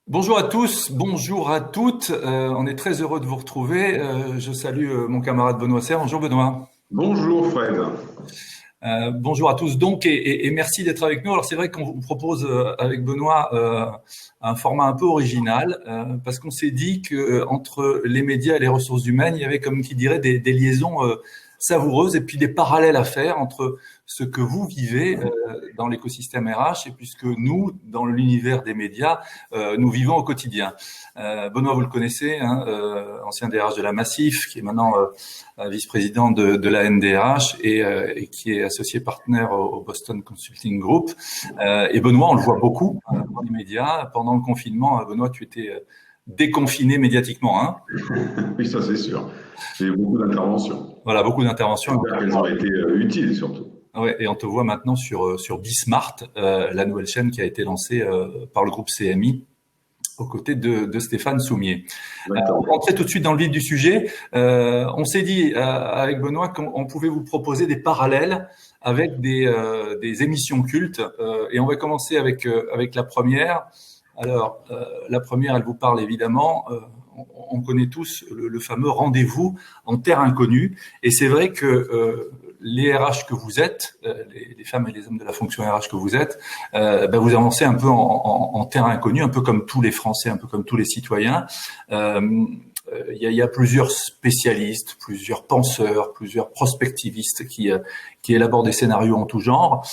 Bonjour à tous, bonjour à toutes. On est très heureux de vous retrouver. Je salue mon camarade Benoît Serre. Bonjour Benoît. Bonjour Fred. Bonjour à tous donc et merci d'être avec nous. Alors c'est vrai qu'on vous propose avec Benoît un format un peu original parce qu'on s'est dit que entre les médias et les ressources humaines, il y avait comme qui dirait des liaisons savoureuses et puis des parallèles à faire entre ce que vous vivez dans l'écosystème RH et puis ce que nous, dans l'univers des médias, nous vivons au quotidien. Benoît, vous le connaissez, hein, ancien DRH de la Massif, qui est maintenant vice-président de la NDRH et qui est associé partenaire au Boston Consulting Group. Et Benoît, on le voit beaucoup dans les médias. Pendant le confinement, Benoît, tu étais déconfiné médiatiquement, hein? Oui, ça c'est sûr. J'ai eu beaucoup d'interventions. Voilà, beaucoup d'interventions. J'espère qu'elles ont été utiles surtout. Ouais, et on te voit maintenant sur Bismart, la nouvelle chaîne qui a été lancée par le groupe CMI aux côtés de Stéphane Soumier. On va rentrer tout de suite dans le vif du sujet. On s'est dit avec Benoît qu'on pouvait vous proposer des parallèles avec des émissions cultes. Et on va commencer avec la première. Alors, la première, elle vous parle évidemment. On connaît tous le fameux rendez-vous en terre inconnue. Et c'est vrai que les RH que vous êtes, les femmes et les hommes de la fonction RH que vous êtes, vous avancez un peu en terre inconnue, un peu comme tous les Français, un peu comme tous les citoyens. Il y a plusieurs spécialistes, plusieurs penseurs, plusieurs prospectivistes qui élaborent des scénarios en tout genre.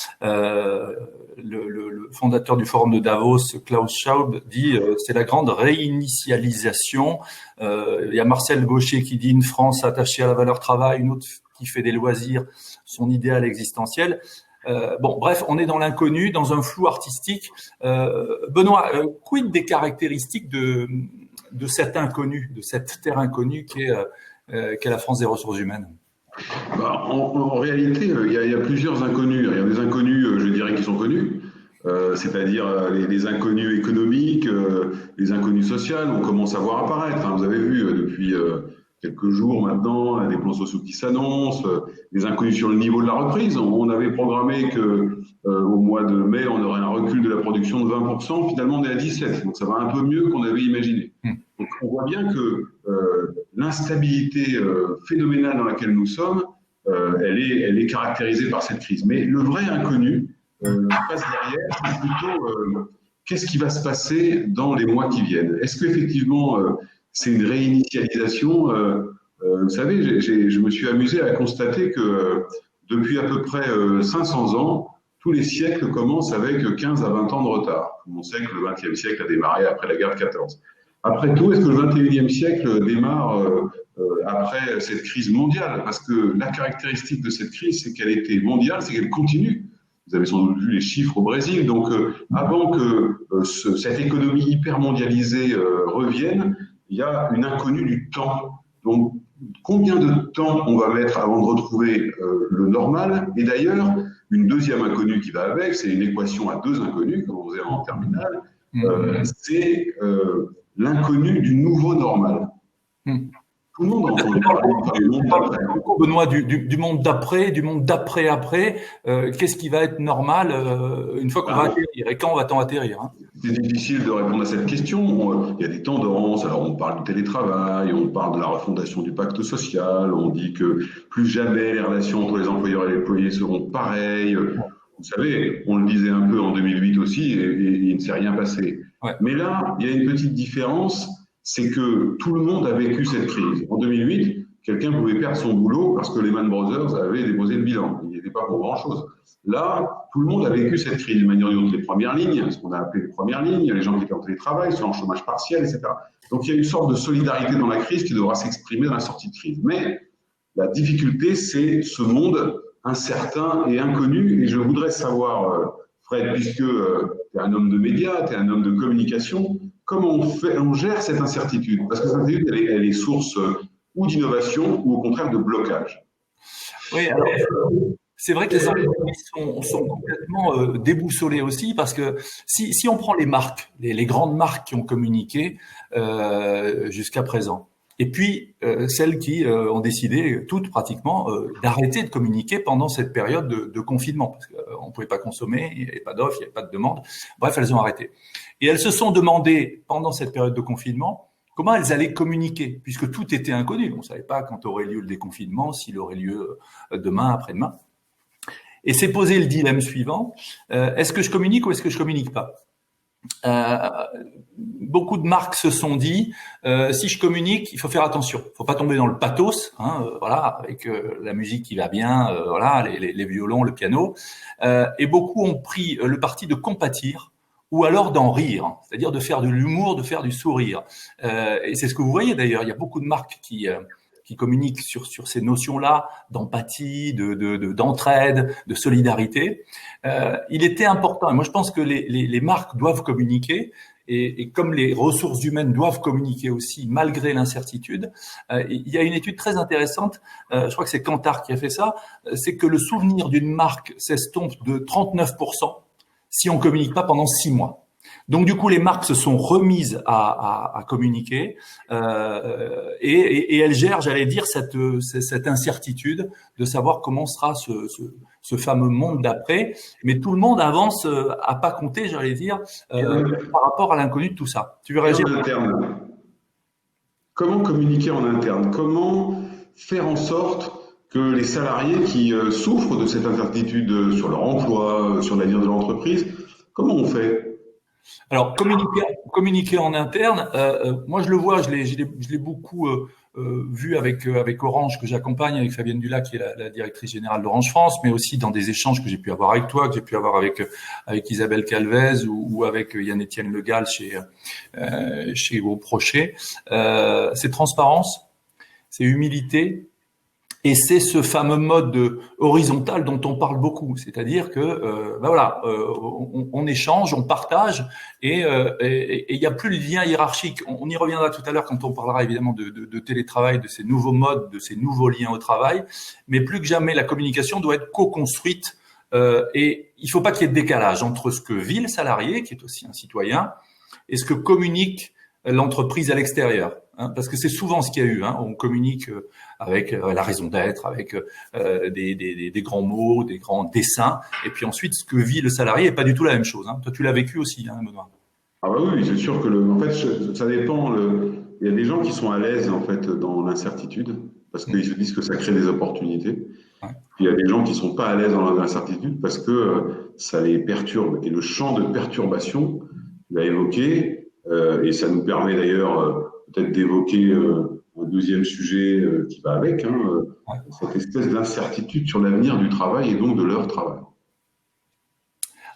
Le fondateur du forum de Davos, Klaus Schwab, dit c'est la grande réinitialisation. Il y a Marcel Gaucher qui dit une France attachée à la valeur travail, une autre qui fait des loisirs son idéal existentiel. Bref, on est dans l'inconnu, dans un flou artistique. Benoît, quid des caractéristiques de cet inconnu, de cette terre inconnue qu'est la France des ressources humaines? En réalité, il y a plusieurs inconnus. Il y a des inconnus, je dirais, qui sont connus, c'est-à-dire les inconnus économiques, les inconnus sociaux. On commence à voir apparaître. Vous avez vu depuis quelques jours maintenant, des plans sociaux qui s'annoncent, des inconnus sur le niveau de la reprise. On avait programmé que au mois de mai, on aurait un recul de la production de 20%. Finalement, on est à 17%. Donc, ça va un peu mieux qu'on avait imaginé. Donc, on voit bien que l'instabilité phénoménale dans laquelle nous sommes, elle est caractérisée par cette crise. Mais le vrai inconnu qui passe derrière, c'est plutôt qu'est-ce qui va se passer dans les mois qui viennent. Est-ce qu'effectivement, c'est une réinitialisation vous savez, je me suis amusé à constater que depuis à peu près 500 ans, tous les siècles commencent avec 15 à 20 ans de retard. On sait que le XXe siècle a démarré après la guerre de 14. Après tout, est-ce que le XXIe siècle démarre après cette crise mondiale? Parce que la caractéristique de cette crise, c'est qu'elle était mondiale, c'est qu'elle continue. Vous avez sans doute vu les chiffres au Brésil. Donc, avant que cette économie hyper mondialisée revienne, il y a une inconnue du temps. Donc, combien de temps on va mettre avant de retrouver le normal? Et d'ailleurs, une deuxième inconnue qui va avec, c'est une équation à deux inconnues, comme on faisait en terminale, c'est l'inconnu du nouveau normal. Tout le monde a entendu parler du monde d'après. Benoît, du monde d'après, du monde d'après-après. Qu'est-ce qui va être normal une fois qu'on va atterrir? Et quand va-t-on atterrir, hein? C'est difficile de répondre à cette question. Il y a des tendances. Alors, on parle du télétravail, on parle de la refondation du pacte social, on dit que plus jamais les relations entre les employeurs et les employés seront pareilles. Vous savez, on le disait un peu en 2008 aussi et il ne s'est rien passé. Ouais. Mais là, il y a une petite différence, c'est que tout le monde a vécu cette crise. En 2008, quelqu'un pouvait perdre son boulot parce que Lehman Brothers avait déposé le bilan. Il n'y était pas pour grand-chose. Là, tout le monde a vécu cette crise de manière ou d'une autre. Les premières lignes, ce qu'on a appelé les premières lignes, les gens qui étaient en télétravail, ceux en chômage partiel, etc. Donc, il y a une sorte de solidarité dans la crise qui devra s'exprimer dans la sortie de crise. Mais la difficulté, c'est ce monde incertain et inconnu. Et je voudrais savoir, Fred, puisque tu es un homme de médias, tu es un homme de communication, comment on gère cette incertitude? Parce que cette incertitude, elle est source ou d'innovation ou au contraire de blocage. Oui, alors c'est vrai que les entreprises sont complètement déboussolées aussi parce que si on prend les marques, les grandes marques qui ont communiqué jusqu'à présent, et puis celles qui ont décidé, toutes pratiquement, d'arrêter de communiquer pendant cette période de confinement, parce qu'on ne pouvait pas consommer, il n'y avait pas d'offre, il n'y avait pas de demande, bref, elles ont arrêté. Et elles se sont demandé, pendant cette période de confinement, comment elles allaient communiquer, puisque tout était inconnu. On ne savait pas quand aurait lieu le déconfinement, s'il aurait lieu demain, après-demain. Et s'est posé le dilemme suivant, est-ce que je communique ou est-ce que je communique pas? Beaucoup de marques se sont dit, si je communique, il faut faire attention. Il ne faut pas tomber dans le pathos, voilà, avec la musique qui va bien, voilà, les violons, le piano. Et beaucoup ont pris le parti de compatir ou alors d'en rire, c'est-à-dire de faire de l'humour, de faire du sourire. Et c'est ce que vous voyez d'ailleurs. Il y a beaucoup de marques qui communiquent sur ces notions-là d'empathie, d'entraide, de solidarité. Il était important, et moi je pense que les marques doivent communiquer, et comme les ressources humaines doivent communiquer aussi malgré l'incertitude, il y a une étude très intéressante, je crois que c'est Kantar qui a fait ça, c'est que le souvenir d'une marque s'estompe de 39% si on communique pas pendant 6 mois. Donc du coup, les marques se sont remises à communiquer et elles gèrent, j'allais dire, cette incertitude de savoir comment sera ce fameux monde d'après. Mais tout le monde avance à pas compter, j'allais dire, par rapport à l'inconnu de tout ça. Tu veux réagir? Comment communiquer en interne? Comment faire en sorte que les salariés qui souffrent de cette incertitude sur leur emploi, sur l'avenir de l'entreprise, comment on fait? Alors, communiquer en interne, moi je le vois, je l'ai beaucoup vu avec Orange, que j'accompagne, avec Fabienne Dulac, qui est la directrice générale d'Orange France, mais aussi dans des échanges que j'ai pu avoir avec toi, que j'ai pu avoir avec Isabelle Calvez ou avec Yann-Étienne Le Gall chez Groupe Rocher. C'est transparence, c'est humilité. Et c'est ce fameux mode horizontal dont on parle beaucoup, c'est-à-dire que on échange, on partage, et il n'y a plus le lien hiérarchique. On y reviendra tout à l'heure quand on parlera évidemment de télétravail, de ces nouveaux modes, de ces nouveaux liens au travail. Mais plus que jamais, la communication doit être co-construite, et il ne faut pas qu'il y ait de décalage entre ce que vit le salarié, qui est aussi un citoyen, et ce que communique l'entreprise à l'extérieur. Parce que c'est souvent ce qu'il y a eu. On communique avec la raison d'être, avec des grands mots, des grands dessins, et puis ensuite ce que vit le salarié n'est pas du tout la même chose. Toi, tu l'as vécu aussi, Benoît. Ah bah oui, c'est sûr que en fait, ça dépend. Il y a des gens qui sont à l'aise en fait dans l'incertitude parce qu'ils se disent que ça crée des opportunités. Ouais. Il y a des gens qui sont pas à l'aise dans l'incertitude parce que ça les perturbe. Et le champ de perturbation, il a évoqué, et ça nous permet d'ailleurs peut-être d'évoquer un deuxième sujet qui va avec, cette espèce d'incertitude sur l'avenir du travail et donc de leur travail.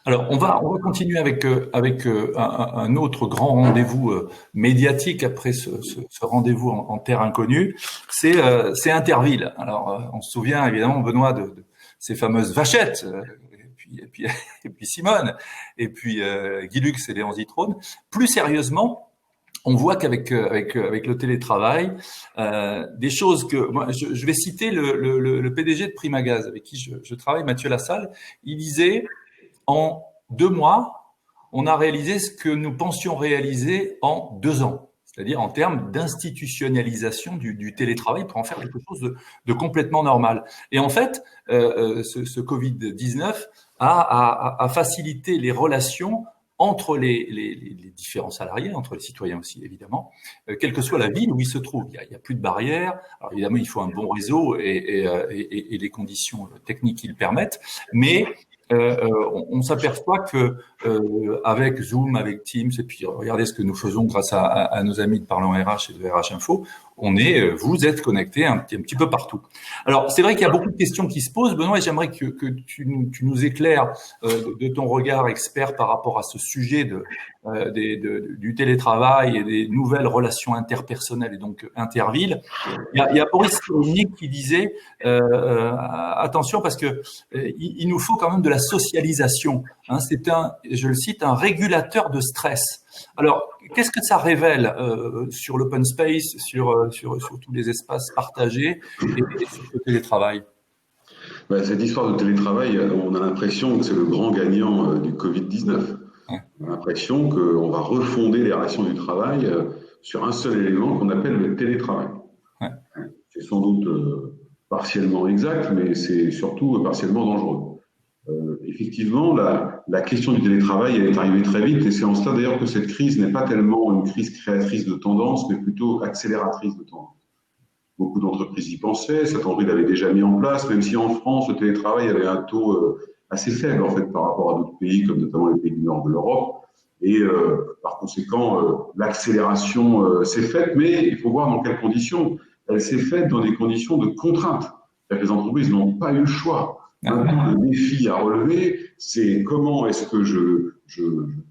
Alors, on va continuer avec un autre grand rendez-vous médiatique après ce rendez-vous en terre inconnue. C'est Interville. Alors, on se souvient évidemment, Benoît, de ces fameuses vachettes, et puis Simone, et puis Guy Lux et Léon Zitrone. Plus sérieusement, on voit qu'avec le télétravail, des choses que moi, je vais citer le PDG de Primagaz avec qui je travaille, Mathieu Lassalle. Il disait: en 2 mois, on a réalisé ce que nous pensions réaliser en 2 ans, c'est-à-dire en termes d'institutionnalisation du télétravail pour en faire quelque chose de complètement normal. Et en fait, ce Covid-19 a facilité les relations entre les différents salariés, entre les citoyens aussi, évidemment, quelle que soit la ville où ils se trouvent. Il y a plus de barrières. Alors évidemment, il faut un bon réseau et les conditions techniques qui le permettent, mais on s'aperçoit que avec Zoom, avec Teams, et puis regardez ce que nous faisons grâce à nos amis de Parlons RH et de RH Info, vous êtes connectés un petit peu partout. Alors c'est vrai qu'il y a beaucoup de questions qui se posent, Benoît, et j'aimerais que tu nous éclaires de ton regard expert par rapport à ce sujet du télétravail et des nouvelles relations interpersonnelles et donc intervilles. Il y a Boris Cyrulnik qui disait attention parce que il nous faut quand même de la socialisation. C'est je le cite, un régulateur de stress. Alors, qu'est-ce que ça révèle sur l'open space, sur tous les espaces partagés et sur le télétravail? Cette histoire de télétravail, on a l'impression que c'est le grand gagnant du Covid-19. Ouais. On a l'impression qu'on va refonder les relations du travail sur un seul élément qu'on appelle le télétravail. Ouais. C'est sans doute partiellement exact, mais c'est surtout partiellement dangereux. Effectivement, la question du télétravail elle est arrivée très vite et c'est en cela d'ailleurs que cette crise n'est pas tellement une crise créatrice de tendance, mais plutôt accélératrice de tendance. Beaucoup d'entreprises y pensaient, certaines entreprises l'avaient déjà mis en place, même si en France, le télétravail avait un taux assez faible en fait par rapport à d'autres pays, comme notamment les pays du nord de l'Europe. Et par conséquent, l'accélération s'est faite, mais il faut voir dans quelles conditions. Elle s'est faite dans des conditions de contrainte. Les entreprises n'ont pas eu le choix. Maintenant, le défi à relever, c'est comment est-ce que je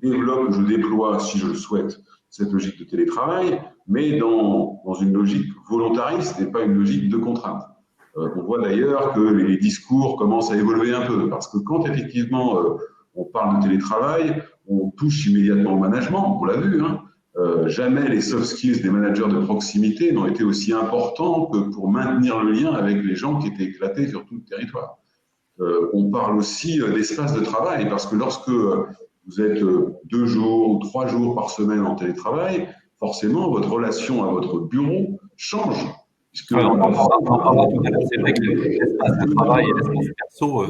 développe, je déploie, si je le souhaite, cette logique de télétravail, mais dans une logique volontariste et pas une logique de contrainte. On voit d'ailleurs que les discours commencent à évoluer un peu, parce que quand effectivement on parle de télétravail, on touche immédiatement au management, on l'a vu, hein. Jamais les soft skills des managers de proximité n'ont été aussi importants que pour maintenir le lien avec les gens qui étaient éclatés sur tout le territoire. On parle aussi d'espace de travail, parce que lorsque vous êtes 2 jours ou 3 jours par semaine en télétravail, forcément, votre relation à votre bureau change. Puisque on en parlera tout à l'heure. C'est vrai que l'espace de travail et l'espace perso,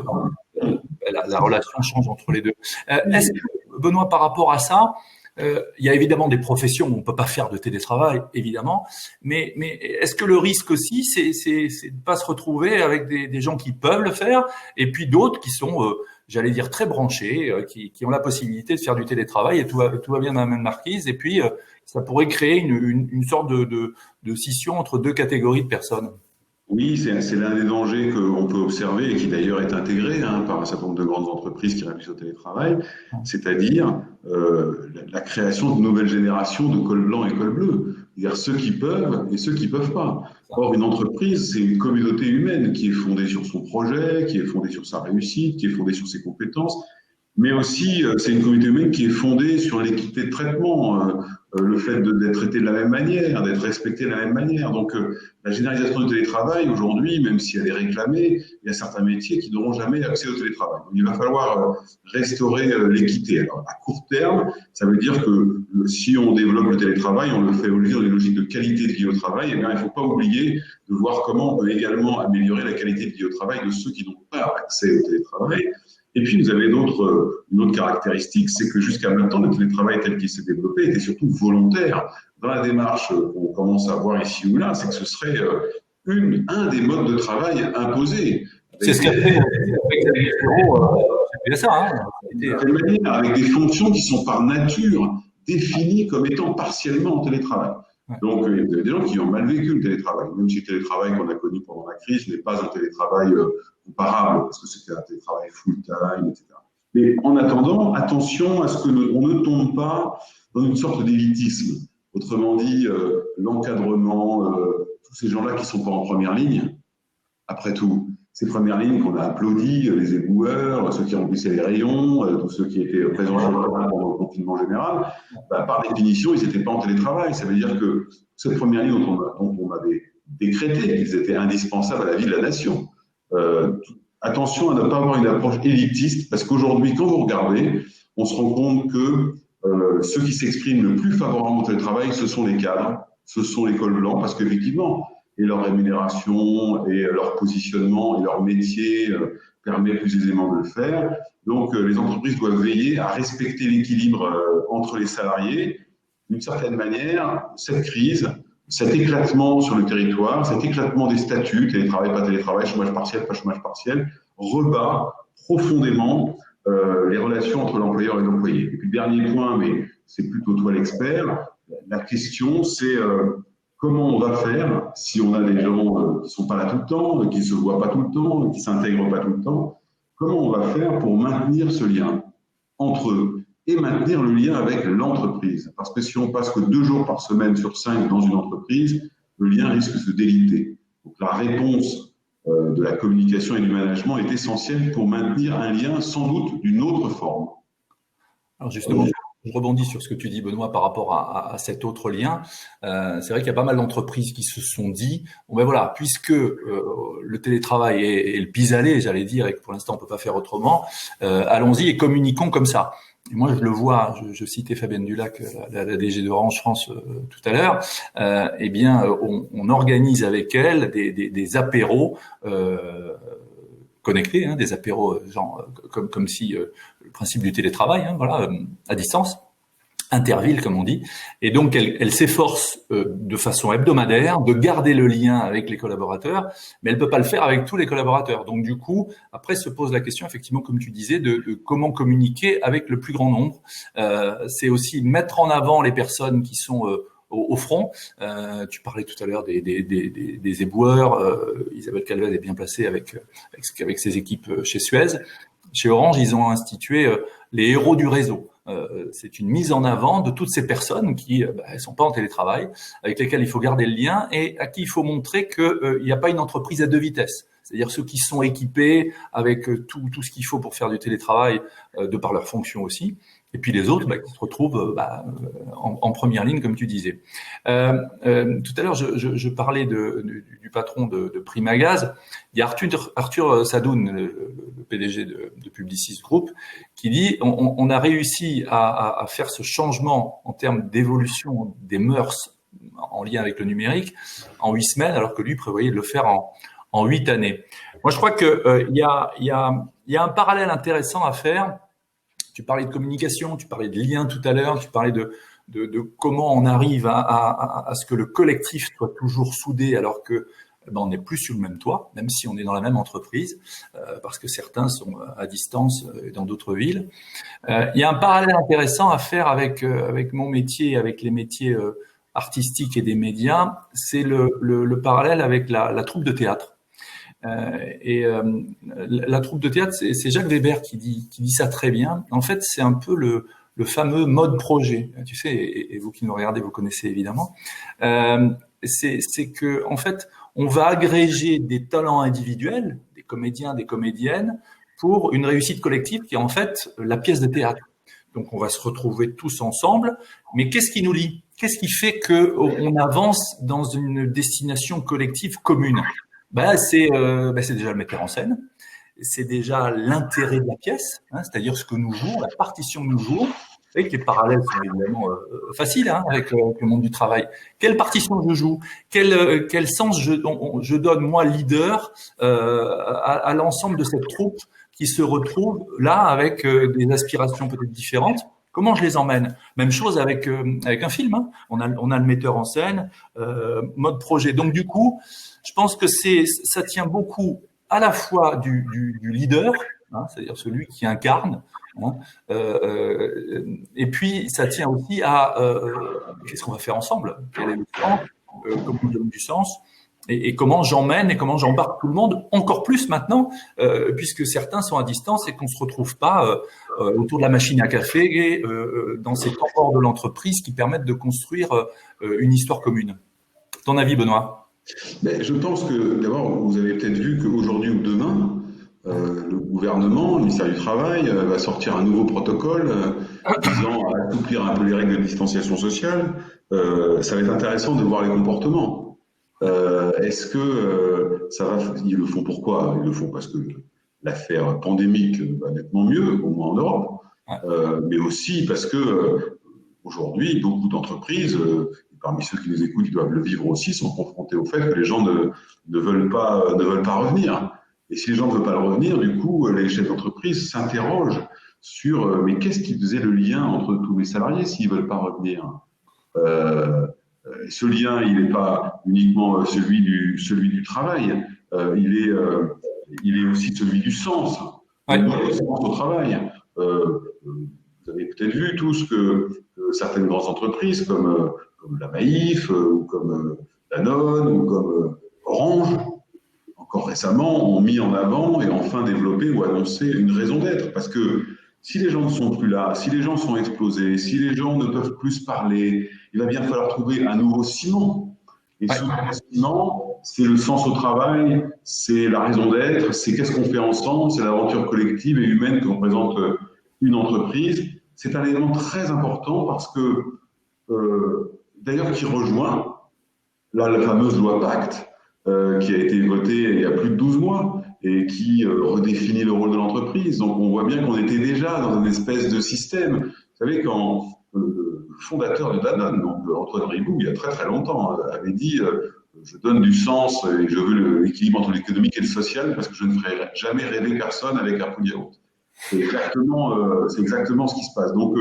la relation change entre les deux. Est-ce que, Benoît, par rapport à ça, il y a évidemment des professions où on ne peut pas faire de télétravail, évidemment, mais est-ce que le risque aussi, c'est de ne pas se retrouver avec des gens qui peuvent le faire, et puis d'autres qui sont, j'allais dire, très branchés, qui ont la possibilité de faire du télétravail, et tout va bien dans la même marquise, et puis ça pourrait créer une sorte de scission entre deux catégories de personnes. Oui, c'est l'un des dangers qu'on peut observer et qui d'ailleurs est intégré par un certain nombre de grandes entreprises qui réfléchissent au télétravail, c'est-à-dire la création de nouvelles générations de col blanc et col bleu, c'est-à-dire ceux qui peuvent et ceux qui peuvent pas. Or, une entreprise, c'est une communauté humaine qui est fondée sur son projet, qui est fondée sur sa réussite, qui est fondée sur ses compétences, mais aussi c'est une communauté humaine qui est fondée sur l'équité de traitement, le fait d'être traité de la même manière, d'être respecté de la même manière. Donc la généralisation du télétravail aujourd'hui, même si elle est réclamée, il y a certains métiers qui n'auront jamais accès au télétravail. Donc, il va falloir restaurer l'équité. Alors à court terme, ça veut dire que si on développe le télétravail, on le fait au lieu dans une logique de qualité de vie au travail, eh bien, il ne faut pas oublier de voir comment on peut également améliorer la qualité de vie au travail de ceux qui n'ont pas accès au télétravail. Et puis, vous avez une autre caractéristique, c'est que jusqu'à maintenant, le télétravail tel qu'il s'est développé était surtout volontaire. Dans la démarche qu'on commence à voir ici ou là, c'est que ce serait un des modes de travail imposés. C'est ce qu'a fait Xavier Ferraud, c'est ça. Avec des fonctions qui sont par nature définies comme étant partiellement en télétravail. Donc, il y a des gens qui ont mal vécu le télétravail, même si le télétravail qu'on a connu pendant la crise n'est pas un télétravail comparable, parce que c'était un télétravail full-time, etc. Mais en attendant, attention à ce qu'on ne tombe pas dans une sorte d'élitisme. Autrement dit, l'encadrement, tous ces gens-là qui ne sont pas en première ligne, après tout, ces premières lignes qu'on a applaudi, les éboueurs, ceux qui remplissaient les rayons, tous ceux qui étaient présents sur le terrain pendant le confinement général, par définition, ils n'étaient pas en télétravail. Ça veut dire que cette première ligne dont on a décrété qu'ils étaient indispensables à la vie de la nation. Attention à ne pas avoir une approche élitiste, parce qu'aujourd'hui, quand vous regardez, on se rend compte que ceux qui s'expriment le plus favorablement au télétravail, ce sont les cadres, ce sont les cols blancs, parce qu'effectivement, et leur rémunération, et leur positionnement, et leur métier permet plus aisément de le faire. Donc, les entreprises doivent veiller à respecter l'équilibre entre les salariés. D'une certaine manière, cette crise, cet éclatement sur le territoire, cet éclatement des statuts, télétravail, pas télétravail, chômage partiel, pas chômage partiel, rebat profondément les relations entre l'employeur et l'employé. Et puis, dernier point, mais c'est plutôt toi l'expert, la question c'est comment on va faire si on a des gens qui ne sont pas là tout le temps, qui ne se voient pas tout le temps, qui ne s'intègrent pas tout le temps, comment on va faire pour maintenir ce lien entre eux et maintenir le lien avec l'entreprise. Parce que si on passe que 2 jours par semaine sur 5 dans une entreprise, le lien risque de se déliter. Donc la réponse de la communication et du management est essentielle pour maintenir un lien sans doute d'une autre forme. Alors justement, je rebondis sur ce que tu dis, Benoît, par rapport à cet autre lien. C'est vrai qu'il y a pas mal d'entreprises qui se sont dit, bon ben voilà, puisque le télétravail est le pis-aller, j'allais dire, et que pour l'instant on peut pas faire autrement, allons-y et communiquons comme ça. Et moi, je le vois, je citais Fabienne Dulac, la DG d'Orange France tout à l'heure. Eh bien, on organise avec elle des apéros connectés, hein, des apéros comme si le principe du télétravail, hein, voilà, à distance. Interville, comme on dit, et donc elle s'efforce de façon hebdomadaire de garder le lien avec les collaborateurs, mais elle peut pas le faire avec tous les collaborateurs. Donc du coup, après se pose la question, effectivement, comme tu disais, de comment communiquer avec le plus grand nombre. C'est aussi mettre en avant les personnes qui sont au front. Tu parlais tout à l'heure des éboueurs. Isabelle Calvez est bien placée avec ses équipes chez Suez. Chez Orange, ils ont institué les héros du réseau. C'est une mise en avant de toutes ces personnes qui elles sont pas en télétravail, avec lesquelles il faut garder le lien et à qui il faut montrer que il n'y a pas une entreprise à deux vitesses. C'est-à-dire ceux qui sont équipés avec tout ce qu'il faut pour faire du télétravail de par leur fonction aussi, et puis les autres qui se retrouvent en première ligne, comme tu disais. Tout à l'heure, je parlais du patron de Primagaz. Il y a Arthur Sadoun, le PDG de Publicis Group, qui dit on a réussi à faire ce changement en termes d'évolution des mœurs en lien avec le numérique en 8 semaines, alors que lui prévoyait de le faire en 8 années. Moi, je crois que il y a un parallèle intéressant à faire. Tu parlais de communication, tu parlais de lien tout à l'heure, tu parlais de comment on arrive à ce que le collectif soit toujours soudé alors que on n'est plus sous le même toit, même si on est dans la même entreprise, parce que certains sont à distance dans d'autres villes. Il y a un parallèle intéressant à faire avec mon métier, avec les métiers artistiques et des médias, c'est le parallèle avec la troupe de théâtre. La troupe de théâtre, c'est Jacques Weber qui dit ça très bien. En fait, c'est un peu le fameux mode projet. Tu sais, et vous qui nous regardez, vous connaissez évidemment. C'est que en fait, on va agréger des talents individuels, des comédiens, des comédiennes, pour une réussite collective qui est en fait la pièce de théâtre. Donc, on va se retrouver tous ensemble. Mais qu'est-ce qui nous lie? Qu'est-ce qui fait que on avance dans une destination collective commune? C'est déjà le metteur en scène, c'est déjà l'intérêt de la pièce, hein, c'est-à-dire ce que nous jouons, la partition que nous jouons, et que les parallèles sont évidemment faciles avec le monde du travail. Quelle partition je joue? Quel sens je donne, moi, leader, à l'ensemble de cette troupe qui se retrouve là avec des aspirations peut-être différentes? Comment je les emmène? Même chose avec un film. Hein. On a le metteur en scène, mode projet. Donc du coup, je pense que ça tient beaucoup à la fois du leader, hein, c'est-à-dire celui qui incarne, hein, et puis ça tient aussi à qu'est-ce qu'on va faire ensemble? Quel est le sens? Comment on donne du sens? Et comment j'emmène et comment j'embarque tout le monde, encore plus maintenant, puisque certains sont à distance et qu'on se retrouve pas autour de la machine à café et dans ces temps hors de l'entreprise qui permettent de construire une histoire commune. Ton avis, Benoît? Je pense que d'abord, vous avez peut-être vu qu'aujourd'hui ou demain, le gouvernement, le ministère du Travail, va sortir un nouveau protocole visant à assouplir un peu les règles de distanciation sociale. Ça va être intéressant de voir les comportements. Est-ce que ça va? Ils le font pourquoi? Ils le font parce que l'affaire pandémique va nettement mieux, au moins en Europe, mais aussi parce que aujourd'hui, beaucoup d'entreprises, parmi ceux qui nous écoutent, qui doivent le vivre aussi, sont confrontés au fait que les gens ne veulent pas revenir. Et si les gens ne veulent pas revenir, du coup, les chefs d'entreprise s'interrogent sur mais qu'est-ce qui faisait le lien entre tous les salariés s'ils ne veulent pas revenir? Ce lien, il n'est pas uniquement celui du travail, il est aussi celui du sens, le sens au travail. Vous avez peut-être vu tous que certaines grandes entreprises comme la Maïf ou comme Danone ou comme Orange, encore récemment, ont mis en avant et enfin développé ou annoncé une raison d'être. Parce que si les gens ne sont plus là, si les gens sont explosés, si les gens ne peuvent plus se parler, il va bien falloir trouver un nouveau ciment. Et ce nouveau ciment, c'est le sens au travail, c'est la raison d'être, c'est qu'est-ce qu'on fait ensemble, c'est l'aventure collective et humaine que représente une entreprise. C'est un élément très important parce que, d'ailleurs, qui rejoint la fameuse loi Pacte, qui a été votée il y a plus de 12 mois et qui redéfinit le rôle de l'entreprise. Donc on voit bien qu'on était déjà dans une espèce de système. Vous savez, quand le fondateur de Danone, donc Antoine Riboud, il y a très très longtemps, avait dit je donne du sens et je veux l'équilibre entre l'économique et le social parce que je ne ferai jamais rêver personne avec un pot de yaourt. C'est exactement ce qui se passe. Donc,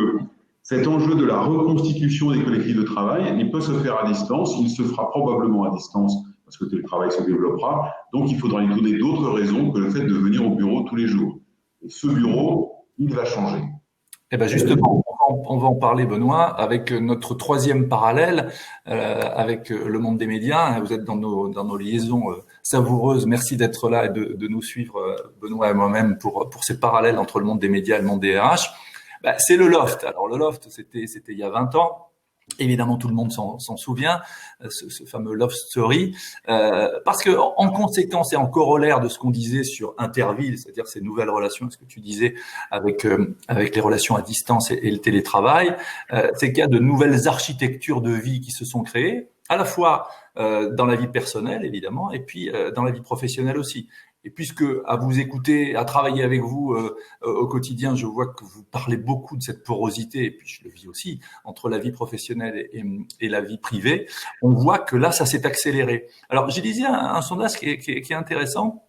cet enjeu de la reconstitution des collectifs de travail, il peut se faire à distance, il se fera probablement à distance parce que le télétravail se développera. Donc, il faudra lui donner d'autres raisons que le fait de venir au bureau tous les jours. Et ce bureau, il va changer. Eh ben justement, on va en parler, Benoît, avec notre troisième parallèle, avec le monde des médias. Vous êtes dans nos liaisons savoureuses. Merci d'être là et de nous suivre, Benoît et moi-même, pour ces parallèles entre le monde des médias et le monde des RH. C'est le Loft. Alors le Loft, c'était il y a 20 ans. Évidemment, tout le monde s'en souvient, ce fameux Love Story, parce que en conséquence et en corollaire de ce qu'on disait sur Interville, c'est-à-dire ces nouvelles relations, ce que tu disais avec les relations à distance et le télétravail, c'est qu'il y a de nouvelles architectures de vie qui se sont créées, à la fois dans la vie personnelle évidemment, et puis dans la vie professionnelle aussi. Et puisque à vous écouter, à travailler avec vous au quotidien, je vois que vous parlez beaucoup de cette porosité, et puis je le vis aussi, entre la vie professionnelle et la vie privée, on voit que là, ça s'est accéléré. Alors, j'ai lisé un sondage qui est intéressant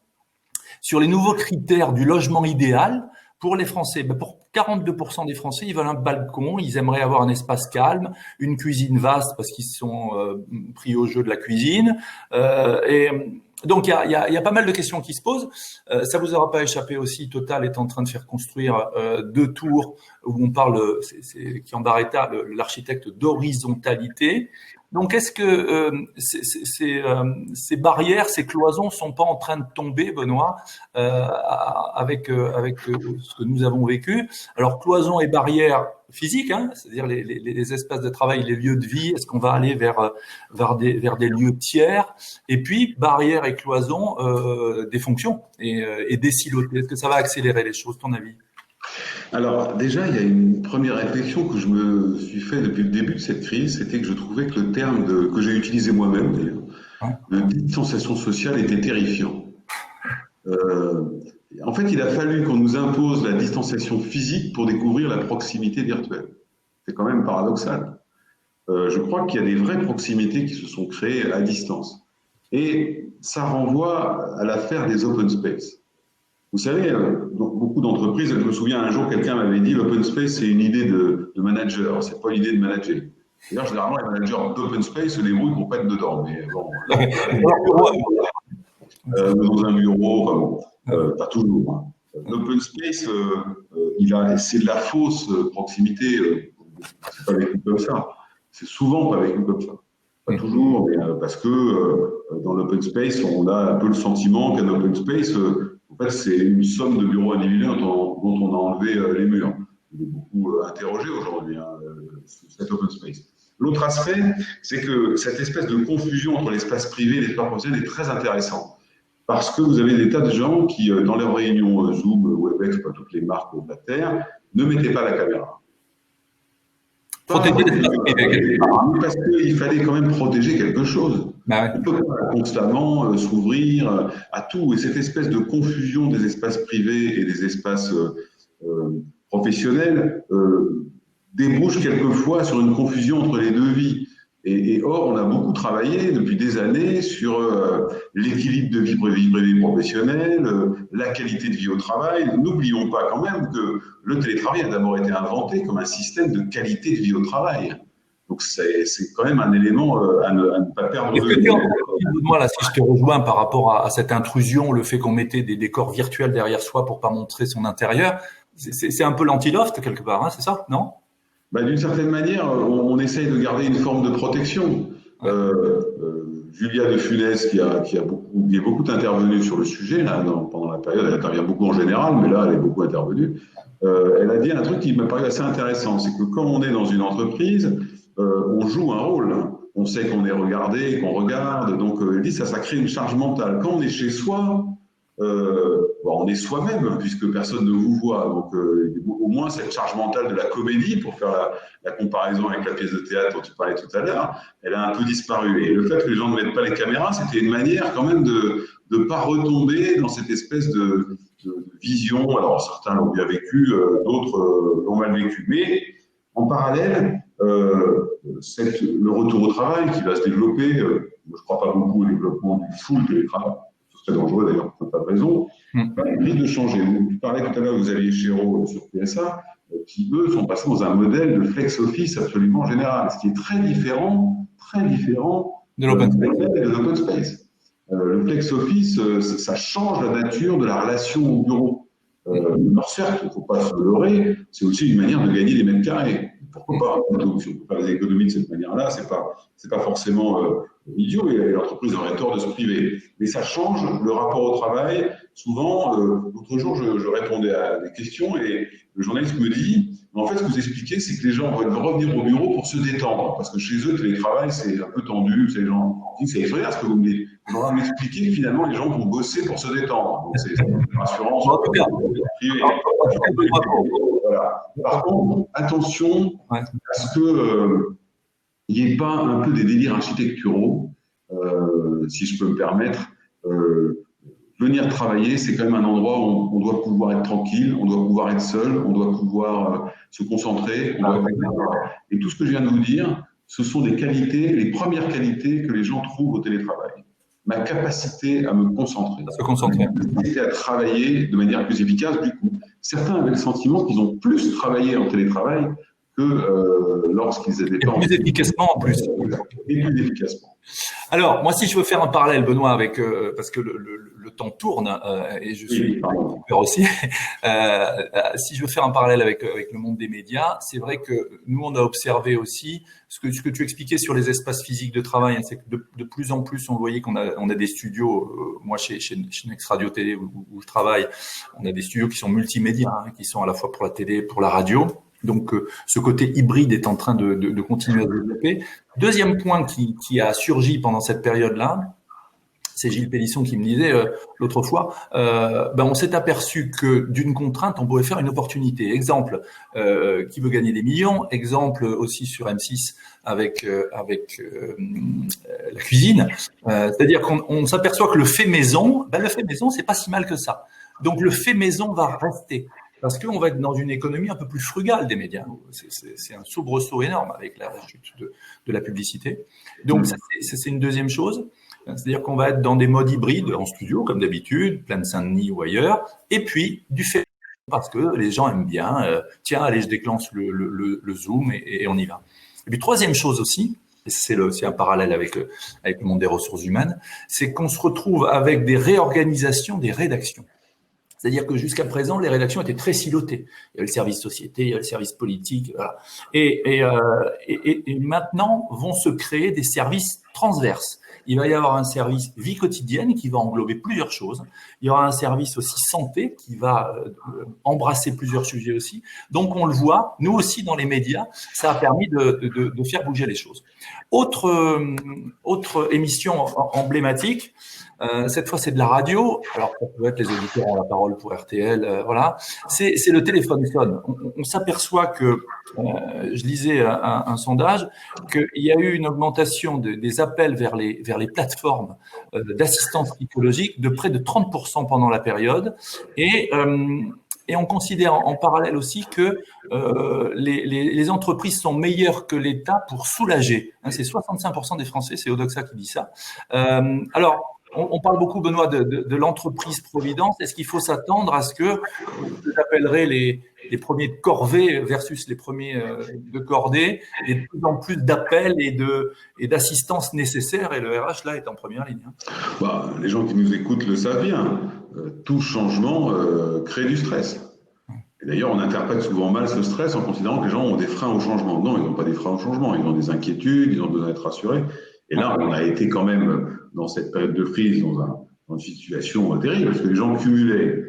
sur les nouveaux critères du logement idéal pour les Français. Pour 42% des Français, ils veulent un balcon, ils aimeraient avoir un espace calme, une cuisine vaste parce qu'ils sont pris au jeu de la cuisine, donc il y a pas mal de questions qui se posent. Ça vous aura pas échappé aussi. Total est en train de faire construire 2 tours où on parle, c'est Kian Barretta, l'architecte, d'horizontalité. Donc est-ce que ces barrières, ces cloisons sont pas en train de tomber, Benoît, avec ce que nous avons vécu? Alors cloisons et barrières physiques, c'est-à-dire les espaces de travail, les lieux de vie. Est-ce qu'on va aller vers des lieux tiers? Et puis barrières et cloisons des fonctions et des silotés. Est-ce que ça va accélérer les choses, ton avis? Alors déjà, il y a une première réflexion que je me suis fait depuis le début de cette crise, c'était que je trouvais que le terme que j'ai utilisé moi-même d'ailleurs, de distanciation sociale était terrifiant. En fait, il a fallu qu'on nous impose la distanciation physique pour découvrir la proximité virtuelle. C'est quand même paradoxal. Je crois qu'il y a des vraies proximités qui se sont créées à distance. Et ça renvoie à l'affaire des open space. Vous savez, dans beaucoup d'entreprises, je me souviens un jour, quelqu'un m'avait dit l'open space, c'est une idée de manager, c'est pas l'idée de manager. D'ailleurs, généralement, les managers d'open space se débrouillent pour pas être dedans. Mais bon, dans un bureau, pas toujours. L'open space, c'est de la fausse proximité. C'est pas vécu comme ça. C'est souvent pas vécu comme ça. Pas toujours, mais parce que dans l'open space, on a un peu le sentiment qu'un open space, en fait, c'est une somme de bureaux individuels dont on a enlevé les murs. Il est beaucoup interrogé aujourd'hui, cet open space. L'autre aspect, c'est que cette espèce de confusion entre l'espace privé et l'espace professionnel est très intéressant. Parce que vous avez des tas de gens qui, dans leurs réunions Zoom, Webex, pas toutes les marques de la Terre, ne mettaient pas la caméra. Parce qu'il fallait quand même protéger quelque chose. On ne peut pas constamment s'ouvrir à tout. Et cette espèce de confusion des espaces privés et des espaces professionnels débouche quelquefois sur une confusion entre les deux vies. Et or, on a beaucoup travaillé depuis des années sur l'équilibre de vie privée professionnelle, la qualité de vie au travail. N'oublions pas quand même que le télétravail a d'abord été inventé comme un système de qualité de vie au travail. Donc, c'est quand même un élément à ne pas perdre de vue. Moi, là, si je te rejoins par rapport à cette intrusion, le fait qu'on mettait des décors virtuels derrière soi pour pas montrer son intérieur, c'est un peu l'anti-loft quelque part, c'est ça, non? D'une certaine manière, on essaye de garder une forme de protection. Julia de Funès, qui est beaucoup intervenue sur le sujet là, pendant la période, elle intervient beaucoup en général, mais là, elle est beaucoup intervenue. Elle a dit un truc qui m'a paru assez intéressant, c'est que quand on est dans une entreprise, on joue un rôle. On sait qu'on est regardé, qu'on regarde, donc elle dit ça crée une charge mentale. Quand on est chez soi, on est soi-même puisque personne ne vous voit, donc au moins cette charge mentale de la comédie, pour faire la comparaison avec la pièce de théâtre dont tu parlais tout à l'heure, elle a un peu disparu. Et le fait que les gens ne mettent pas les caméras, c'était une manière quand même de ne pas retomber dans cette espèce de vision. Alors certains l'ont bien vécu, d'autres l'ont mal vécu. Mais en parallèle, le retour au travail qui va se développer, je ne crois pas beaucoup au développement du full télétravail. Ce serait dangereux d'ailleurs pour pas de raison. Il risque de changer. Vous parlez tout à l'heure, vous aviez Chéreau sur PSA, qui eux sont passés dans un modèle de flex office absolument général, ce qui est très différent de l'open space. Le flex office, ça change la nature de la relation au bureau. Alors certes, il ne faut pas se leurrer, c'est aussi une manière de gagner des mètres carrés. Pourquoi pas? Donc, si on peut faire des économies de cette manière-là, c'est pas forcément idiot, et l'entreprise aurait tort de se priver. Mais ça change le rapport au travail. Souvent, l'autre jour, je répondais à des questions et le journaliste me dit, en fait, ce que vous expliquez, c'est que les gens veulent revenir au bureau pour se détendre, parce que chez eux, le télétravail, c'est un peu tendu, c'est les gens, c'est effrayant ce que vous me dites. Vous allez m'expliquer que finalement, les gens vont bosser pour se détendre. Donc, c'est une assurance privée. Voilà. Par contre, attention à ce que il n'y ait pas un peu des délires architecturaux, si je peux me permettre. Venir travailler, c'est quand même un endroit où on doit pouvoir être tranquille, on doit pouvoir être seul, on doit pouvoir se concentrer. Et tout ce que je viens de vous dire, ce sont des qualités, les premières qualités que les gens trouvent au télétravail. Ma capacité à me concentrer, ma capacité à travailler de manière plus efficace. Du coup, certains avaient le sentiment qu'ils ont plus travaillé en télétravail que lorsqu'ils étaient et plus efficacement en plus. Et plus efficacement. Alors, moi, si je veux faire un parallèle, Benoît, avec parce que le temps tourne et je suis peur aussi. Si je veux faire un parallèle avec le monde des médias, c'est vrai que nous, on a observé aussi ce que tu expliquais sur les espaces physiques de travail. Hein, c'est que de plus en plus, on voyait qu'on a des studios. Moi, chez Next Radio Télé où je travaille, on a des studios qui sont multimédia, hein, qui sont à la fois pour la télé, pour la radio. Donc, ce côté hybride est en train de continuer à se développer. Deuxième point qui a surgi pendant cette période-là, c'est Gilles Pélisson qui me disait l'autre fois, on s'est aperçu que d'une contrainte, on pouvait faire une opportunité. Exemple, qui veut gagner des millions. Exemple aussi sur M6 avec la cuisine. C'est-à-dire qu'on s'aperçoit que le fait maison, c'est pas si mal que ça. Donc, le fait maison va rester. Parce qu'on va être dans une économie un peu plus frugale des médias. C'est un soubresaut énorme avec la chute de la publicité. Donc, ça, c'est une deuxième chose. C'est-à-dire qu'on va être dans des modes hybrides en studio, comme d'habitude, Plaine Saint-Denis ou ailleurs. Et puis, du fait, parce que les gens aiment bien, tiens, allez, je déclenche le Zoom et on y va. Et puis, troisième chose aussi, et c'est un parallèle avec le monde des ressources humaines, c'est qu'on se retrouve avec des réorganisations des rédactions. C'est-à-dire que jusqu'à présent, les rédactions étaient très silotées. Il y avait le service société, il y avait le service politique, voilà. Et maintenant, vont se créer des services transverses. Il va y avoir un service vie quotidienne qui va englober plusieurs choses. Il y aura un service aussi santé qui va embrasser plusieurs sujets aussi. Donc, on le voit, nous aussi dans les médias, ça a permis de faire bouger les choses. Autre émission emblématique, cette fois c'est de la radio. Alors ça peut être les auditeurs ont la parole pour RTL, voilà. C'est le téléphone sonne. On s'aperçoit que je lisais un sondage qu'il y a eu une augmentation des appels vers les plateformes d'assistance psychologique de près de 30% pendant la période et on considère en parallèle aussi que les entreprises sont meilleures que l'État pour soulager. Hein, c'est 65% des Français, c'est Odoxa qui dit ça. Alors, on parle beaucoup, Benoît, de l'entreprise Providence. Est-ce qu'il faut s'attendre à ce que j'appellerais les premiers de corvée versus les premiers de cordée, et de plus en plus d'appels et d'assistance nécessaires, et le RH, là, est en première ligne. Les gens qui nous écoutent le savent bien. Tout changement crée du stress. Et d'ailleurs, on interprète souvent mal ce stress en considérant que les gens ont des freins au changement. Non, ils n'ont pas des freins au changement. Ils ont des inquiétudes, ils ont besoin d'être rassurés. Et là, on a été quand même, dans cette période de crise, dans une situation terrible, parce que les gens cumulaient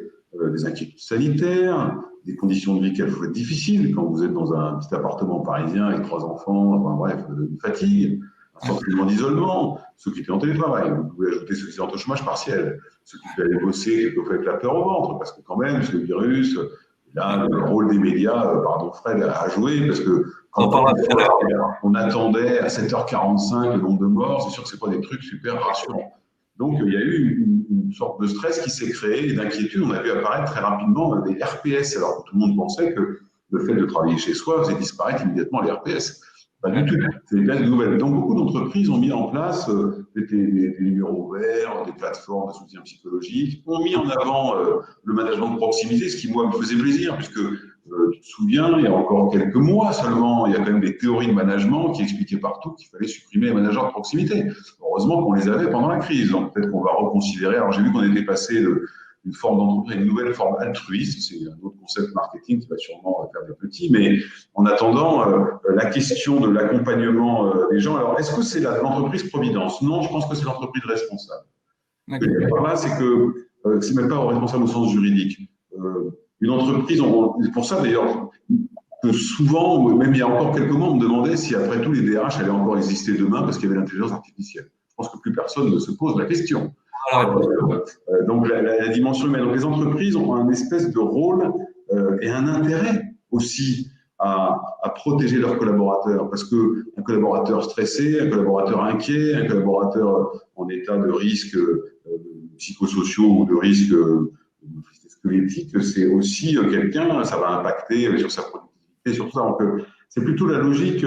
des inquiétudes sanitaires, des conditions de vie qui peuvent être difficiles quand vous êtes dans un petit appartement parisien avec 3 enfants, enfin bref, une fatigue, un sentiment d'isolement, ceux qui étaient en télétravail. Vous pouvez ajouter ceux qui sont en chômage partiel, ceux qui allaient bosser quelquefois avec la peur au ventre, parce que quand même, ce virus, là, le rôle des médias, pardon Fred, a joué, parce que quand on attendait à 7h45 le nombre de morts, c'est sûr que ce n'est pas des trucs super rassurants. Donc, il y a eu une sorte de stress qui s'est créé et d'inquiétude. On a vu apparaître très rapidement des RPS, alors que tout le monde pensait que le fait de travailler chez soi faisait disparaître immédiatement les RPS. Pas du tout. C'est des places nouvelles. Donc, beaucoup d'entreprises ont mis en place des numéros verts, des plateformes de soutien psychologique, ont mis en avant le management de proximité, ce qui, moi, me faisait plaisir, puisque tu te souviens, il y a encore quelques mois seulement, il y a quand même des théories de management qui expliquaient partout qu'il fallait supprimer les managers de proximité. Heureusement qu'on les avait pendant la crise, donc peut-être qu'on va reconsidérer. Alors j'ai vu qu'on était passé d'une forme d'entreprise à une nouvelle forme altruiste, c'est un autre concept marketing qui va sûrement faire des petits, mais en attendant, la question de l'accompagnement des gens, alors est-ce que c'est l'entreprise Providence? Non, je pense que c'est l'entreprise responsable. Ce que je veux dire par là, c'est que c'est même pas responsable au sens juridique. Une entreprise, c'est pour ça d'ailleurs que souvent, même il y a encore quelques mois, on me demandait si après tout les DRH allaient encore exister demain parce qu'il y avait l'intelligence artificielle. Je pense que plus personne ne se pose la question. Donc la dimension humaine. Donc les entreprises ont un espèce de rôle et un intérêt aussi à protéger leurs collaborateurs, parce qu'un collaborateur stressé, un collaborateur inquiet, un collaborateur en état de risque psychosociaux ou de risque squelettique, c'est aussi quelqu'un, ça va impacter sur sa productivité, sur tout ça. Donc, c'est plutôt la logique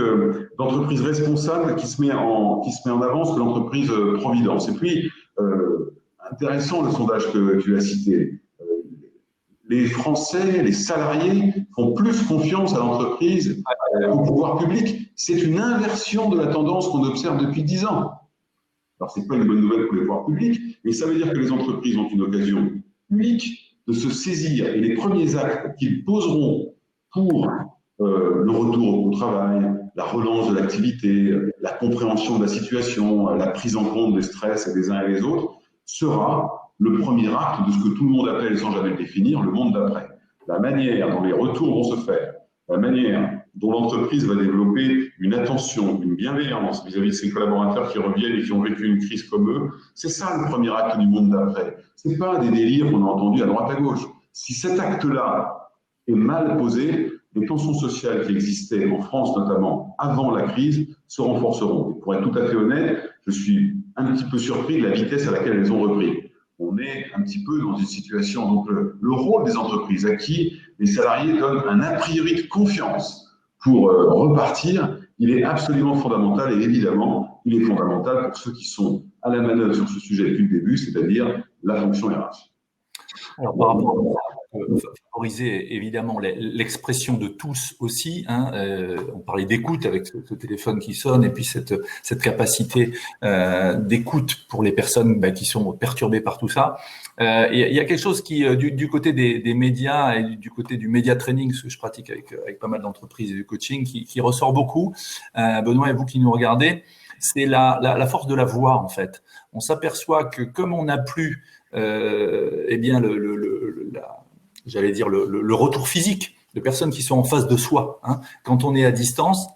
d'entreprise responsable qui se met en avance que l'entreprise Providence. Et puis, intéressant le sondage que tu as cité. Les Français, les salariés font plus confiance à l'entreprise qu'au pouvoir public. C'est une inversion de la tendance qu'on observe depuis 10 ans. Alors, ce n'est pas une bonne nouvelle pour les pouvoirs publics, mais ça veut dire que les entreprises ont une occasion unique de se saisir et les premiers actes qu'ils poseront pour le retour au travail, la relance de l'activité, la compréhension de la situation, la prise en compte des stress des uns et des autres, sera le premier acte de ce que tout le monde appelle, sans jamais le définir, le monde d'après. La manière dont les retours vont se faire, la manière dont l'entreprise va développer une attention, une bienveillance vis-à-vis de ses collaborateurs qui reviennent et qui ont vécu une crise comme eux, c'est ça le premier acte du monde d'après. Ce n'est pas des délires qu'on a entendus à droite à gauche. Si cet acte-là est mal posé, les tensions sociales qui existaient en France notamment avant la crise se renforceront. Et pour être tout à fait honnête, je suis un petit peu surpris de la vitesse à laquelle elles ont repris. On est un petit peu dans une situation, donc le rôle des entreprises à qui les salariés donnent un a priori de confiance pour repartir, il est absolument fondamental et évidemment, il est fondamental pour ceux qui sont à la manœuvre sur ce sujet depuis le début, c'est-à-dire la fonction RH. Alors, par rapport à favoriser évidemment l'expression de tous aussi, hein, on parlait d'écoute avec ce téléphone qui sonne et puis cette capacité d'écoute pour les personnes qui sont perturbées par tout ça. Il y a quelque chose qui, du côté des médias et du côté du média training, ce que je pratique avec pas mal d'entreprises et du coaching, qui ressort beaucoup, Benoît et vous qui nous regardez, c'est la force de la voix en fait. On s'aperçoit que comme on n'a plus eh bien le retour physique de personnes qui sont en face de soi, hein. Quand on est à distance,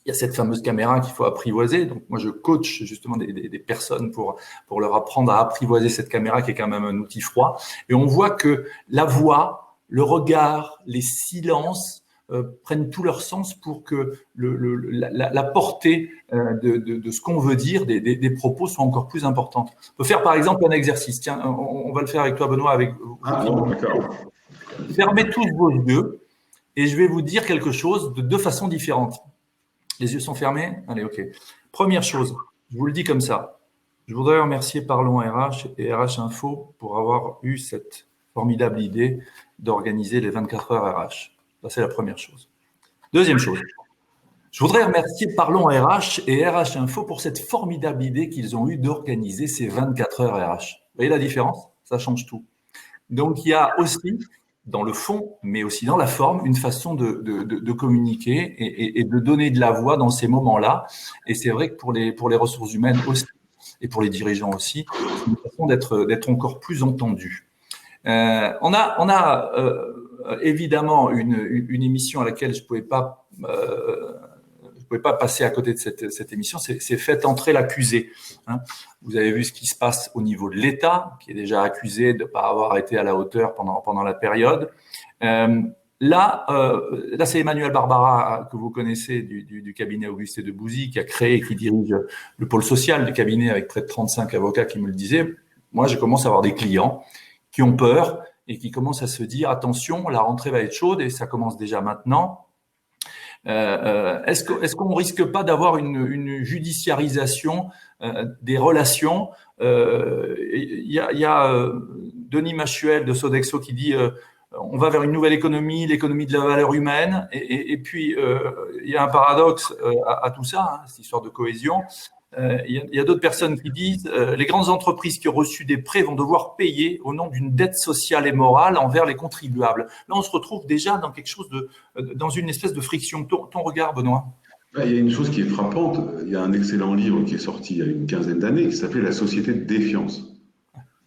il y a cette fameuse caméra qu'il faut apprivoiser. Donc moi je coach justement des personnes pour leur apprendre à apprivoiser cette caméra qui est quand même un outil froid. Et on voit que la voix, le regard, les silences prennent tout leur sens pour que la portée de ce qu'on veut dire, des propos soit encore plus importante. On peut faire par exemple un exercice. Tiens, on va le faire avec toi, Benoît, avec vous. D'accord. Fermez tous vos yeux et je vais vous dire quelque chose de deux façons différentes. Les yeux sont fermés? Allez, ok. Première chose, je vous le dis comme ça. Je voudrais remercier Parlons RH et RH Info pour avoir eu cette formidable idée d'organiser les 24 heures RH. Ça, c'est la première chose. Deuxième chose, je voudrais remercier Parlons RH et RH Info pour cette formidable idée qu'ils ont eue d'organiser ces 24 heures RH. Vous voyez la différence? Ça change tout. Donc, il y a aussi, dans le fond, mais aussi dans la forme, une façon de communiquer et de donner de la voix dans ces moments-là. Et c'est vrai que pour les ressources humaines aussi, et pour les dirigeants aussi, c'est une façon d'être encore plus entendus. On a évidemment une émission à laquelle je pouvais pas passer à côté de cette émission, c'est Faites entrer l'accusé. Hein. Vous avez vu ce qui se passe au niveau de l'État, qui est déjà accusé de ne pas avoir été à la hauteur pendant la période. Là, c'est Emmanuel Barbara, que vous connaissez du cabinet Auguste et de Bouzy, qui a créé et qui dirige le pôle social du cabinet avec près de 35 avocats qui me le disaient. Moi, je commence à avoir des clients qui ont peur et qui commencent à se dire attention, la rentrée va être chaude et ça commence déjà maintenant. Est-ce qu'on risque pas d'avoir une judiciarisation des relations? Il y a Denis Machuel de Sodexo qui dit on va vers une nouvelle économie, l'économie de la valeur humaine, et puis il y a un paradoxe à tout ça, hein, cette histoire de cohésion. Il y a d'autres personnes qui disent les grandes entreprises qui ont reçu des prêts vont devoir payer au nom d'une dette sociale et morale envers les contribuables. Là, on se retrouve déjà dans quelque chose dans une espèce de friction. Ton regard, Benoît? Il y a une chose qui est frappante. Il y a un excellent livre qui est sorti il y a une quinzaine d'années qui s'appelait La société de défiance.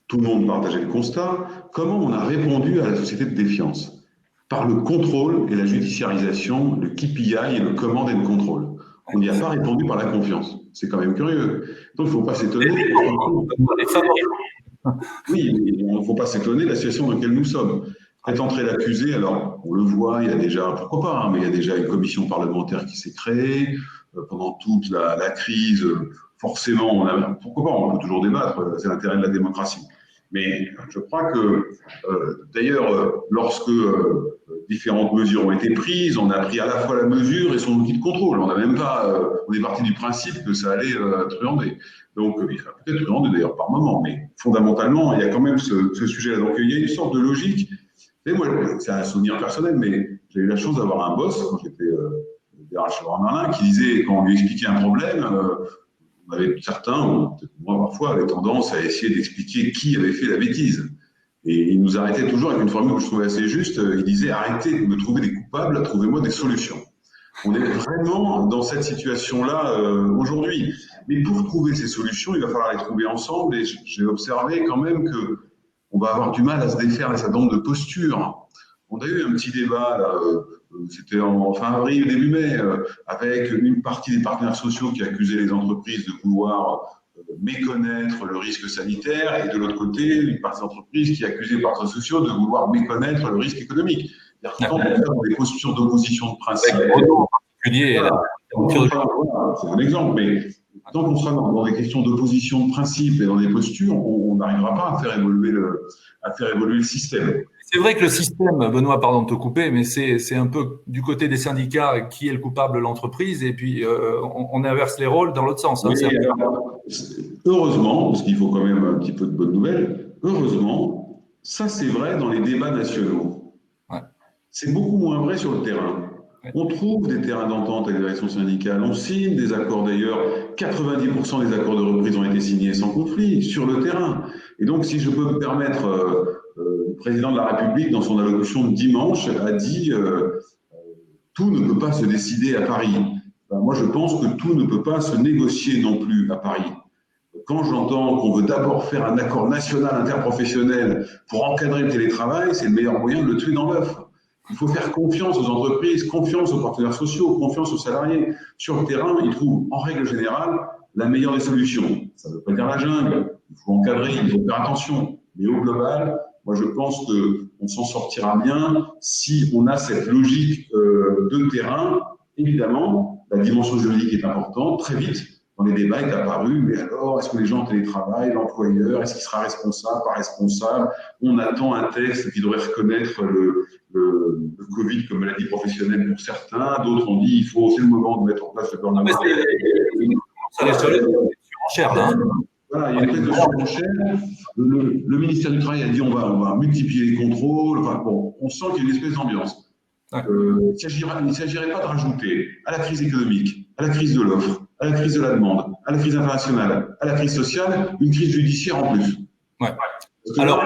Tout le monde partageait le constat. Comment on a répondu à la société de défiance? Par le contrôle et la judiciarisation, le KPI et le command and control. On n'y a pas répondu par la confiance. C'est quand même curieux. Donc, il ne faut pas s'étonner. Oui, il ne faut pas s'étonner de la situation dans laquelle nous sommes. Est entré l'accusé, alors on le voit, il y a déjà, pourquoi pas, hein, mais il y a déjà une commission parlementaire qui s'est créée. Pendant toute la crise, forcément, pourquoi pas, on peut toujours débattre, c'est l'intérêt de la démocratie. Mais je crois que, d'ailleurs, lorsque différentes mesures ont été prises, on a pris à la fois la mesure et son outil de contrôle. On n'a même pas, on est parti du principe que ça allait truander. Donc, il va peut-être truander d'ailleurs par moment, mais fondamentalement, il y a quand même ce sujet-là. Donc, il y a une sorte de logique. Et moi, c'est un souvenir personnel, mais j'ai eu la chance d'avoir un boss quand j'étais DRH Leroy Merlin qui disait, quand on lui expliquait un problème, on avait certains, ou peut-être moi parfois, avaient tendance à essayer d'expliquer qui avait fait la bêtise. Et il nous arrêtait toujours avec une formule que je trouvais assez juste. Il disait, arrêtez de me trouver des coupables, trouvez-moi des solutions. On est vraiment dans cette situation-là aujourd'hui. Mais pour trouver ces solutions, il va falloir les trouver ensemble. Et j'ai observé quand même que on va avoir du mal à se défaire de sa nombre de postures. On a eu un petit débat, là, c'était en fin avril, début mai, avec une partie des partenaires sociaux qui accusaient les entreprises de vouloir méconnaître le risque sanitaire, et de l'autre côté, une partie des entreprises qui accusait les partenaires sociaux de vouloir méconnaître le risque économique. C'est-à-dire qu'on est dans des postures d'opposition de principe. C'est un exemple, mais tant qu'on sera dans des questions d'opposition de principe et dans des postures, on n'arrivera pas à faire évoluer le système. C'est vrai que le système, Benoît, pardon de te couper, mais c'est un peu du côté des syndicats qui est le coupable, l'entreprise, et puis on inverse les rôles dans l'autre sens. Hein, heureusement, parce qu'il faut quand même un petit peu de bonnes nouvelles, heureusement, ça c'est vrai dans les débats nationaux. Ouais. C'est beaucoup moins vrai sur le terrain. On trouve des terrains d'entente avec les directions syndicales, on signe des accords d'ailleurs, 90% des accords de reprise ont été signés sans conflit sur le terrain. Et donc, si je peux me permettre, le président de la République, dans son allocution de dimanche, a dit tout ne peut pas se décider à Paris. Ben, moi, je pense que tout ne peut pas se négocier non plus à Paris. Quand j'entends qu'on veut d'abord faire un accord national interprofessionnel pour encadrer le télétravail, c'est le meilleur moyen de le tuer dans l'œuf. Il faut faire confiance aux entreprises, confiance aux partenaires sociaux, confiance aux salariés. Sur le terrain, ils trouvent en règle générale la meilleure des solutions. Ça ne veut pas dire la jungle, il faut encadrer, il faut faire attention. Mais au global, moi je pense qu'on s'en sortira bien si on a cette logique de terrain. Évidemment, la dimension juridique est importante. Très vite, dans les débats est apparu, mais alors, est-ce que les gens en télétravail, l'employeur, est-ce qu'il sera responsable, pas responsable? On attend un texte qui devrait reconnaître le Covid comme maladie professionnelle pour certains. D'autres ont dit c'est le moment de mettre en place le burn-out. Ça reste sur les surenchères, là. Voilà, il y a une prise de surenchère. Le ministère du Travail a dit on va multiplier les contrôles. Enfin, bon, on sent qu'il y a une espèce d'ambiance. Ouais. Il ne s'agirait pas de rajouter à la crise économique, à la crise de l'offre, à la crise de la demande, à la crise internationale, à la crise sociale, une crise judiciaire en plus. Ouais. Alors,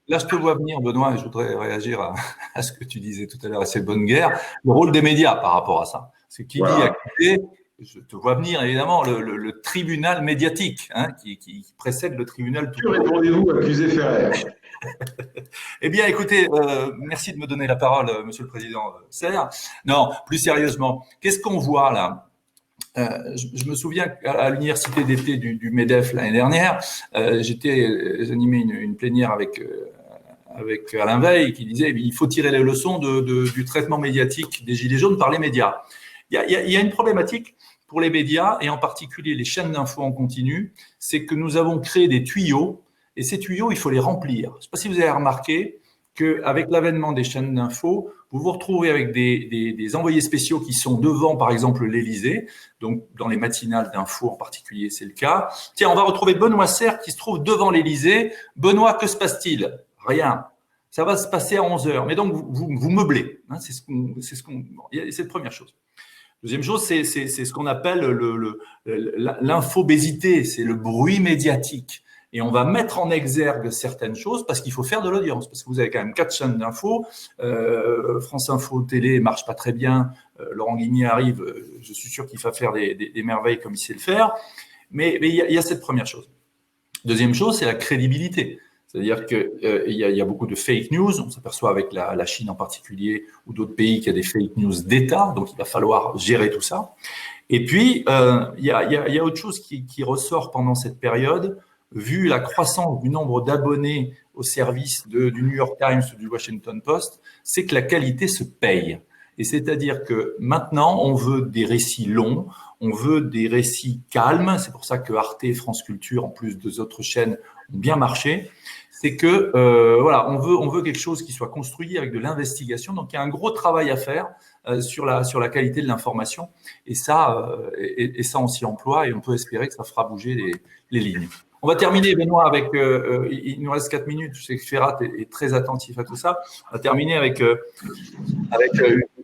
là, je te vois venir, Benoît, et je voudrais réagir à ce que tu disais tout à l'heure, à cette bonne guerre, le rôle des médias par rapport à ça. Ce qui dit accusé, je te vois venir évidemment le tribunal médiatique, hein, qui précède le tribunal. Que répondez-vous, accusé Ferrer? Eh bien, écoutez, merci de me donner la parole, Monsieur le Président Serre. Non, plus sérieusement, qu'est-ce qu'on voit là? Je me souviens qu'à l'université d'été du MEDEF l'année dernière, j'ai animé une plénière avec Alain Veil qui disait il faut tirer les leçons du traitement médiatique des Gilets jaunes par les médias. Il y a une problématique pour les médias, et en particulier les chaînes d'infos en continu, c'est que nous avons créé des tuyaux, et ces tuyaux, il faut les remplir. Je ne sais pas si vous avez remarqué qu'avec l'avènement des chaînes d'infos, vous vous retrouvez avec des envoyés spéciaux qui sont devant, par exemple, l'Élysée. Donc, dans les matinales d'infos en particulier, c'est le cas. Tiens, on va retrouver Benoît Serre qui se trouve devant l'Élysée. Benoît, que se passe-t-il? Rien. Ça va se passer à 11h. Mais donc, vous meublez. Hein, c'est la première chose. Deuxième chose, c'est ce qu'on appelle l'infobésité, c'est le bruit médiatique. Et on va mettre en exergue certaines choses parce qu'il faut faire de l'audience. Parce que vous avez quand même 4 chaînes d'infos. France Info Télé marche pas très bien. Laurent Guigné arrive. Je suis sûr qu'il va faire des merveilles comme il sait le faire. Mais il y a cette première chose. Deuxième chose, c'est la crédibilité. C'est-à-dire qu'il y a beaucoup de fake news. On s'aperçoit avec la Chine en particulier ou d'autres pays qu'il y a des fake news d'État. Donc, il va falloir gérer tout ça. Et puis, il y a autre chose qui ressort pendant cette période. Vu la croissance du nombre d'abonnés au service du New York Times ou du Washington Post, c'est que la qualité se paye. Et c'est-à-dire que maintenant, on veut des récits longs, on veut des récits calmes. C'est pour ça que Arte et France Culture, en plus des autres chaînes, ont bien marché. C'est que voilà, on veut quelque chose qui soit construit avec de l'investigation. Donc, il y a un gros travail à faire sur la qualité de l'information. Et ça, ça, on s'y emploie et on peut espérer que ça fera bouger les lignes. On va terminer, Benoît, avec. Il nous reste 4 minutes. Je sais que Ferrat est très attentif à tout ça. On va terminer avec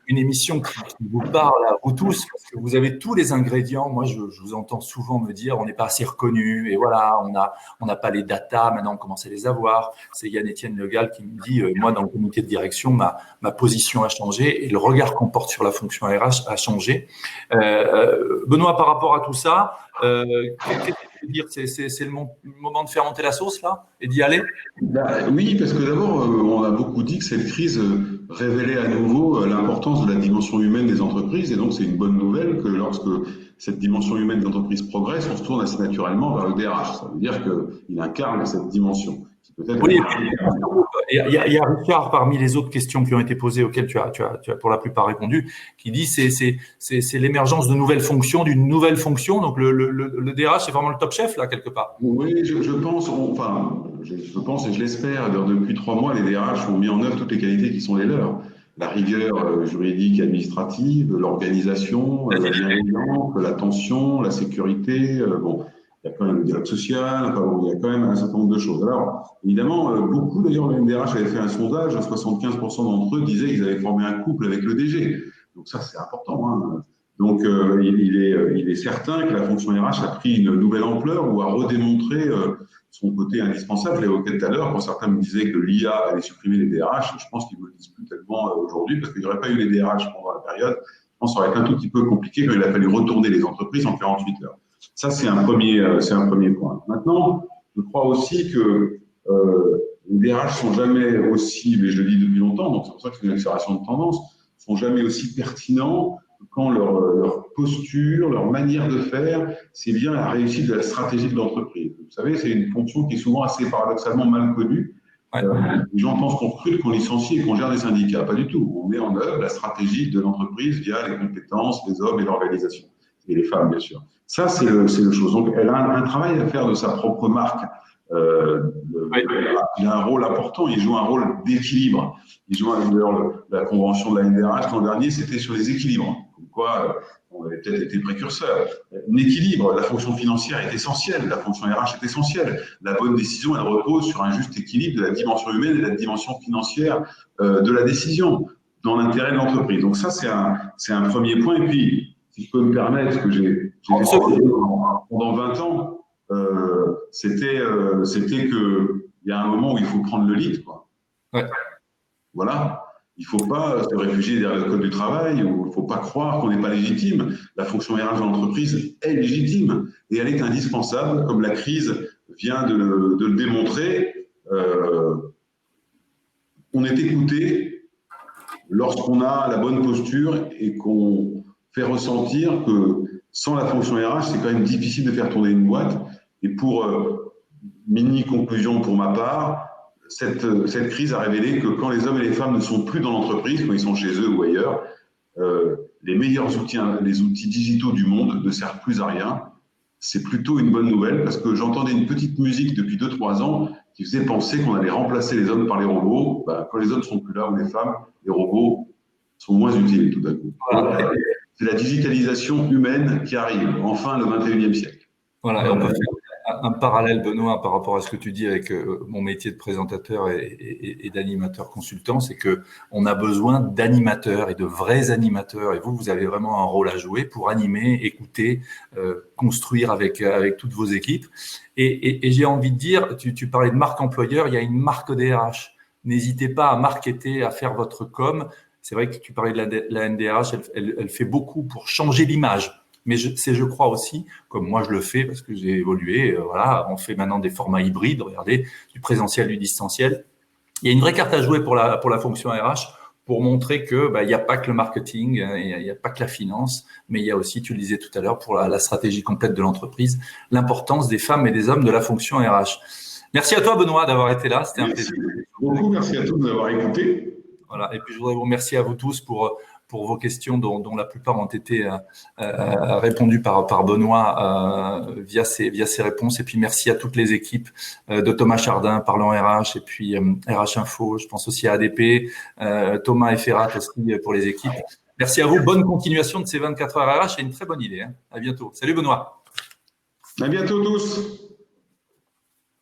une émission qui vous parle à vous tous, parce que vous avez tous les ingrédients. Moi, je vous entends souvent me dire on n'est pas assez reconnu, et voilà, on n'a pas les data, maintenant on commence à les avoir. C'est Yann-Étienne Le Gall qui me dit moi, dans le comité de direction, ma position a changé et le regard qu'on porte sur la fonction RH a changé. Benoît, par rapport à tout ça, qu'est-ce que tu veux dire? C'est le moment de faire monter la sauce, là, et d'y aller? Oui, parce que d'abord, on a beaucoup dit que cette crise révélait à nouveau l'importance de la dimension humaine des entreprises. Et donc, c'est une bonne nouvelle que lorsque cette dimension humaine des entreprises progresse, on se tourne assez naturellement vers le DRH. Ça veut dire qu'il incarne cette dimension. Oui, il y a Richard, parmi les autres questions qui ont été posées, auxquelles tu as pour la plupart répondu, qui dit c'est l'émergence de nouvelles fonctions, d'une nouvelle fonction. Donc le DRH, c'est vraiment le top chef, là, quelque part. Oui, je pense, je pense et je l'espère. Depuis 3 mois, les DRH ont mis en œuvre toutes les qualités qui sont les leurs. La rigueur juridique et administrative, l'organisation, la bienveillance, l'attention, la sécurité. Bon, il y a quand même le dialogue social, il y a quand même un certain nombre de choses. Alors, évidemment, beaucoup, d'ailleurs, le MDRH avait fait un sondage, 75% d'entre eux disaient qu'ils avaient formé un couple avec le DG. Donc ça, c'est important. Hein. Donc, il est certain que la fonction RH a pris une nouvelle ampleur ou a redémontré son côté indispensable. Je l'évoquais tout à l'heure, quand certains me disaient que l'IA allait supprimer les DRH, je pense qu'ils ne me le disent plus tellement aujourd'hui, parce qu'il n'y aurait pas eu les DRH pendant la période. Je pense que ça aurait été un tout petit peu compliqué quand il a fallu retourner les entreprises en 48 heures. Ça, c'est un premier point. Maintenant, je crois aussi que les DRH sont jamais aussi, mais je le dis depuis longtemps, donc c'est pour ça que c'est une accélération de tendance, sont jamais aussi pertinents quand leur posture, leur manière de faire, c'est bien la réussite de la stratégie de l'entreprise. Vous savez, c'est une fonction qui est souvent assez paradoxalement mal connue. Ouais. Les gens pensent qu'on recrute, qu'on licencie et qu'on gère des syndicats. Pas du tout. On met en œuvre la stratégie de l'entreprise via les compétences, les hommes et l'organisation. Et les femmes, bien sûr. Ça, c'est le chose. Donc, elle a un travail à faire de sa propre marque. Il a un rôle important, il joue un rôle d'équilibre. Il joue la convention de la NDRH l'an dernier, c'était sur les équilibres. Comme quoi, on avait peut-être été précurseur. Un équilibre, la fonction financière est essentielle, la fonction RH est essentielle. La bonne décision, elle repose sur un juste équilibre de la dimension humaine et de la dimension financière de la décision, dans l'intérêt de l'entreprise. Donc ça, c'est un premier point. Et puis, si je peux me permettre, que j'ai fait pendant 20 ans, c'était que il y a un moment où il faut prendre le lead, quoi. Ouais. Voilà. Il ne faut pas se réfugier derrière le code du travail, ou il ne faut pas croire qu'on n'est pas légitime. La fonction RH de l'entreprise est légitime et elle est indispensable, comme la crise vient de le démontrer. On est écouté lorsqu'on a la bonne posture et qu'on fait ressentir que sans la fonction RH, c'est quand même difficile de faire tourner une boîte. Et pour mini conclusion pour ma part, cette crise a révélé que quand les hommes et les femmes ne sont plus dans l'entreprise, quand ils sont chez eux ou ailleurs, les meilleurs outils, les outils digitaux du monde ne servent plus à rien. c'est plutôt une bonne nouvelle parce que j'entendais une petite musique depuis 2-3 ans qui faisait penser qu'on allait remplacer les hommes par les robots. Quand les hommes sont plus là ou les femmes, les robots sont moins utiles tout d'un coup. Voilà. C'est la digitalisation humaine qui arrive, enfin le 21e siècle. Voilà, et on peut faire un parallèle, Benoît, par rapport à ce que tu dis avec mon métier de présentateur et d'animateur consultant, c'est que on a besoin d'animateurs et de vrais animateurs. Et vous avez vraiment un rôle à jouer pour animer, écouter, construire avec toutes vos équipes. Et j'ai envie de dire, tu parlais de marque employeur, il y a une marque DRH. N'hésitez pas à marketer, à faire votre com. C'est vrai que tu parlais de la NDRH, elle fait beaucoup pour changer l'image. Mais je crois aussi, comme moi je le fais parce que j'ai évolué, voilà, on fait maintenant des formats hybrides, regardez, du présentiel, du distanciel. Il y a une vraie carte à jouer pour la fonction RH pour montrer que il n'y a pas que le marketing, il n'y a pas que la finance, mais il y a aussi, tu le disais tout à l'heure, pour la stratégie complète de l'entreprise, l'importance des femmes et des hommes de la fonction RH. Merci à toi, Benoît, d'avoir été là. C'était un plaisir. Beaucoup, merci à tous de nous avoir écoutés. Voilà. Et puis, je voudrais vous remercier à vous tous pour vos questions dont la plupart ont été répondues par Benoît via ses réponses. Et puis, merci à toutes les équipes de Thomas Chardin, Parlons RH, et puis RH Info. Je pense aussi à ADP, Thomas et Ferrat aussi pour les équipes. Merci à vous. Bonne continuation de ces 24 heures RH et une très bonne idée. À bientôt. Salut Benoît. À bientôt tous.